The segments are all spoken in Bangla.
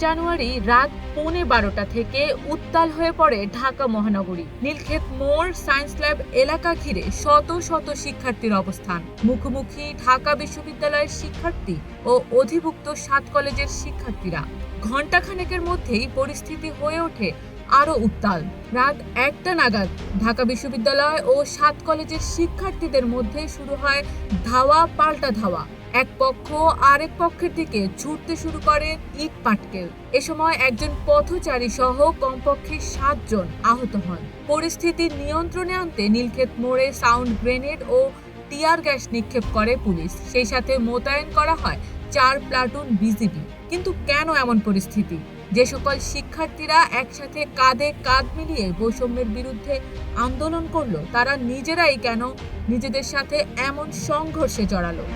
জানুয়ারি রাত 11:15 থেকে উত্তাল হয়ে পড়ে ঢাকা মহানগরী। নীলক্ষেত মোড়, সায়েন্স ল্যাব এলাকা ঘিরে শত শত শিক্ষার্থীর অবস্থান। মুখোমুখি ঢাকা বিশ্ববিদ্যালয়ের শিক্ষার্থী ও অধিভুক্ত 7 কলেজের শিক্ষার্থীরা। ঘণ্টাখানেকের মধ্যেই পরিস্থিতি হয়ে ওঠে আরো উত্তাল। রাত 1টা নাগাদ ঢাকা বিশ্ববিদ্যালয় ও 7 কলেজের শিক্ষার্থীদের মধ্যে শুরু হয় ধাওয়া পাল্টা ধাওয়া। এক পক্ষ আরেক পক্ষের দিকে ছুটতে শুরু করে ইট পাটকেল। এ সময় একজন পথচারী সহ কমপক্ষে 7 জন আহত হন। পরিস্থিতি নিয়ন্ত্রণে আনতে নীলক্ষেত মোড়ে সাউন্ড গ্রেনেড ও টিয়ার গ্যাস নিক্ষেপ করে পুলিশ। সেই সাথে মোতায়েন করা হয় 4 প্লাটুন বিজিবি। কিন্তু কেন এমন পরিস্থিতি? যে সকল শিক্ষার্থীরা একসাথে কাঁধে কাঁধ মিলিয়ে বৈষম্যের বিরুদ্ধে আন্দোলন করলো, তারা নিজেরাই কেন নিজেদের সাথে এমন সংঘর্ষে জড়ালো?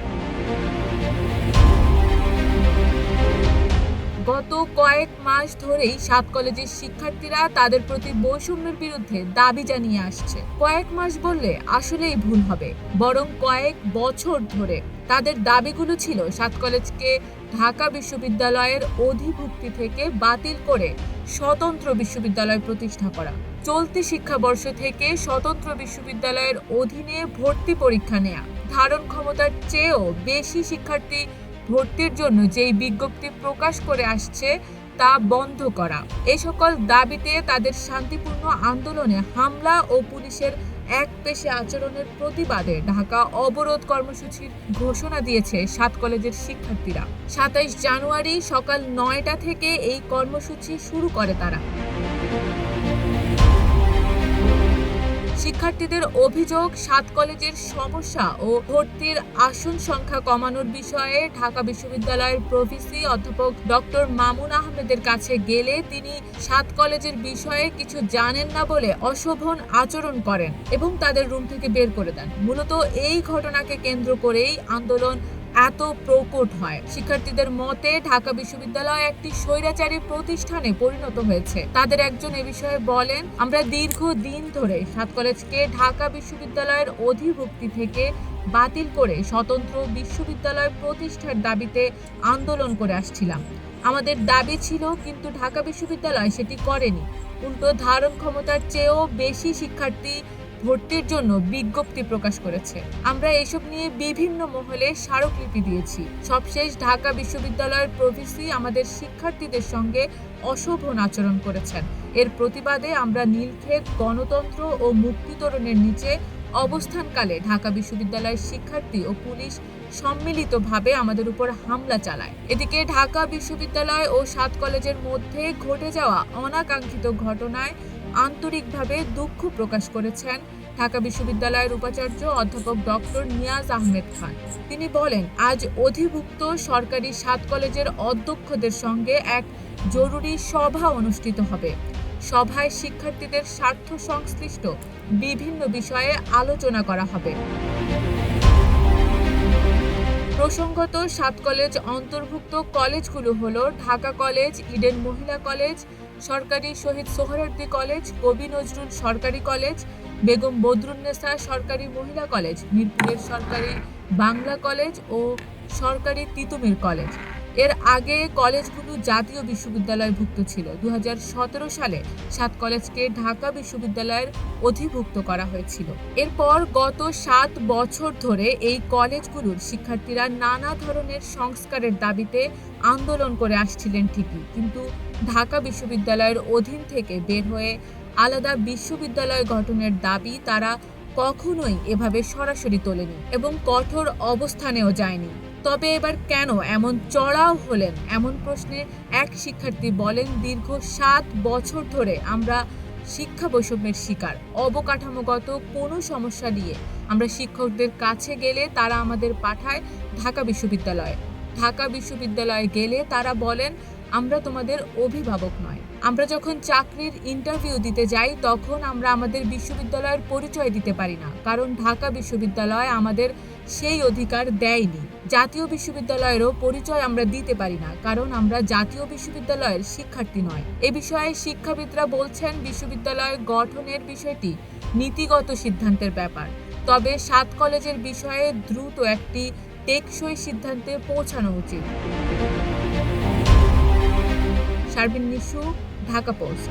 গত কয়েক মাস ধরেই 7 কলেজের শিক্ষার্থীরা তাদের প্রতি বৈষম্যের বিরুদ্ধে দাবি জানিয়ে আসছে। কয়েক মাস বললে আসলেই ভুল হবে, বরং কয়েক বছর ধরে তাদের দাবিগুলো ছিল 7 কলেজকে ঢাকা বিশ্ববিদ্যালয়ের অধিভুক্তি থেকে বাতিল করে স্বতন্ত্র বিশ্ববিদ্যালয় প্রতিষ্ঠা করা, চলতি শিক্ষাবর্ষ থেকে স্বতন্ত্র বিশ্ববিদ্যালয়ের অধীনে ভর্তি পরীক্ষা নেয়া, ধারণ ক্ষমতার চেয়েও বেশি শিক্ষার্থী ভর্তির জন্য যেই বিজ্ঞপ্তি প্রকাশ করে আসছে তা বন্ধ করা। এই সকল দাবিতে তাদের শান্তিপূর্ণ আন্দোলনে হামলা ও পুলিশের একপেশে আচরণের প্রতিবাদে ঢাকা অবরোধ কর্মসূচির ঘোষণা দিয়েছে 7 কলেজের শিক্ষার্থীরা। 27 জানুয়ারি সকাল 9টা থেকে এই কর্মসূচি শুরু করে তারা। শিক্ষার্থীদের অভিযোগ, 7 কলেজের সমস্যা ও ভর্তির আসন সংখ্যা কমানোর বিষয়ে ঢাকা বিশ্ববিদ্যালয়ের প্রভিসি অধ্যাপক ডক্টর মামুন আহমেদের কাছে গেলে তিনি 7 কলেজের বিষয়ে কিছু জানেন না বলে অশোভন আচরণ করেন এবং তাদের রুম থেকে বের করে দেন। মূলত এই ঘটনাকে কেন্দ্র করেই আন্দোলন এত প্রকট হয়। শিক্ষার্থীদের মতে ঢাকা বিশ্ববিদ্যালয় একটি স্বৈরাচারী প্রতিষ্ঠানে পরিণত হয়েছে। তাদের একজন এ বিষয়ে বলেন, আমরা দীর্ঘদিন ধরে 7 কলেজকে ঢাকা বিশ্ববিদ্যালয়ের অধিভুক্তি থেকে বাতিল করে স্বতন্ত্র বিশ্ববিদ্যালয় প্রতিষ্ঠার দাবিতে আন্দোলন করে আসছিলাম। আমাদের দাবি ছিল, কিন্তু ঢাকা বিশ্ববিদ্যালয় সেটি করেনি। উল্টো ধারণ ক্ষমতার চেয়েও বেশি শিক্ষার্থী ভর্তির জন্য বিজ্ঞপ্তি প্রকাশ করেছে। আমরা এসব নিয়ে বিভিন্ন মহলে স্মারকলিপি দিয়েছি। সবশেষ ঢাকা বিশ্ববিদ্যালয়ের প্রভিসি আমাদের শিক্ষার্থীদের সঙ্গে অশোভন আচরণ করেছেন। এর প্রতিবাদে আমরা নীলক্ষেত গণতন্ত্র ও মুক্তি তোরণের নিচে অবস্থানকালে ঢাকা বিশ্ববিদ্যালয়ের শিক্ষার্থী ও পুলিশ সম্মিলিতভাবে আমাদের উপর হামলা চালায়। এদিকে ঢাকা বিশ্ববিদ্যালয় ও 7 কলেজের মধ্যে ঘটে যাওয়া অনাকাঙ্ক্ষিত ঘটনায় আন্তরিকভাবে দুঃখ প্রকাশ করেছেন ঢাকা বিশ্ববিদ্যালয়ের উপাচার্য অধ্যাপক ডক্টর নিয়াজ আহমেদ খান। তিনি বলেন, আজ অধিভুক্ত সরকারি 7 কলেজের অধ্যক্ষদের সঙ্গে এক জরুরি সভা অনুষ্ঠিত হবে। সভায় শিক্ষার্থীদের স্বার্থ সংশ্লিষ্ট বিভিন্ন বিষয়ে আলোচনা করা হবে। প্রসঙ্গত, 7 কলেজ অন্তর্ভুক্ত কলেজগুলো হলো ঢাকা কলেজ, ইডেন মহিলা কলেজ, সরকারি শহীদ সোহরাওয়ার্দী কলেজ, কবি নজরুল সরকারি কলেজ, বেগম বদরুন্নেসা সরকারি মহিলা কলেজ, মিরপুরের সরকারি বাংলা কলেজ ও সরকারি তিতুমির কলেজ। এর আগে কলেজগুলো জাতীয় বিশ্ববিদ্যালয়ভুক্ত ছিল। 2017 সালে 7 কলেজকে ঢাকা বিশ্ববিদ্যালয়ের অধিভুক্ত করা হয়েছিল। এরপর গত 7 বছর ধরে এই কলেজগুলোর শিক্ষার্থীরা নানা ধরনের সংস্কারের দাবিতে আন্দোলন করে আসছিলেন ঠিকই, কিন্তু ঢাকা বিশ্ববিদ্যালয়ের অধীন থেকে বের হয়ে আলাদা বিশ্ববিদ্যালয় গঠনের দাবি তারা কখনোই এভাবে সরাসরি তোলেনি এবং কঠোর অবস্থানেও যায়নি। তবে এবার কেন এমন চড়াও হলেন? এমন প্রশ্নে এক শিক্ষার্থী বলেন, দীর্ঘ 7 বছর ধরে আমরা শিক্ষা বৈষম্যের শিকার। অবকাঠামোগত কোনো সমস্যা নিয়ে আমরা শিক্ষকদের কাছে গেলে তারা আমাদের পাঠায় ঢাকা বিশ্ববিদ্যালয়ে। ঢাকা বিশ্ববিদ্যালয়ে গেলে তারা বলেন, আমরা তোমাদের অভিভাবক নয়। আমরা যখন চাকরির ইন্টারভিউ দিতে যাই তখন আমরা আমাদের বিশ্ববিদ্যালয়ের পরিচয় দিতে পারি না, কারণ ঢাকা বিশ্ববিদ্যালয় আমাদের সেই অধিকার দেয়নি। জাতীয় বিশ্ববিদ্যালয়েরও পরিচয় আমরা দিতে পারি না, কারণ আমরা জাতীয় বিশ্ববিদ্যালয়ের শিক্ষার্থী নয়। এ বিষয়ে শিক্ষাবিদরা বলছেন, বিশ্ববিদ্যালয় গঠনের বিষয়টি নীতিগত সিদ্ধান্তের ব্যাপার। তবে 7 কলেজের বিষয়ে দ্রুত একটি টেকসই সিদ্ধান্তে পৌঁছানো উচিত। শারমিন নিশু, ঢাকা পোস্ট।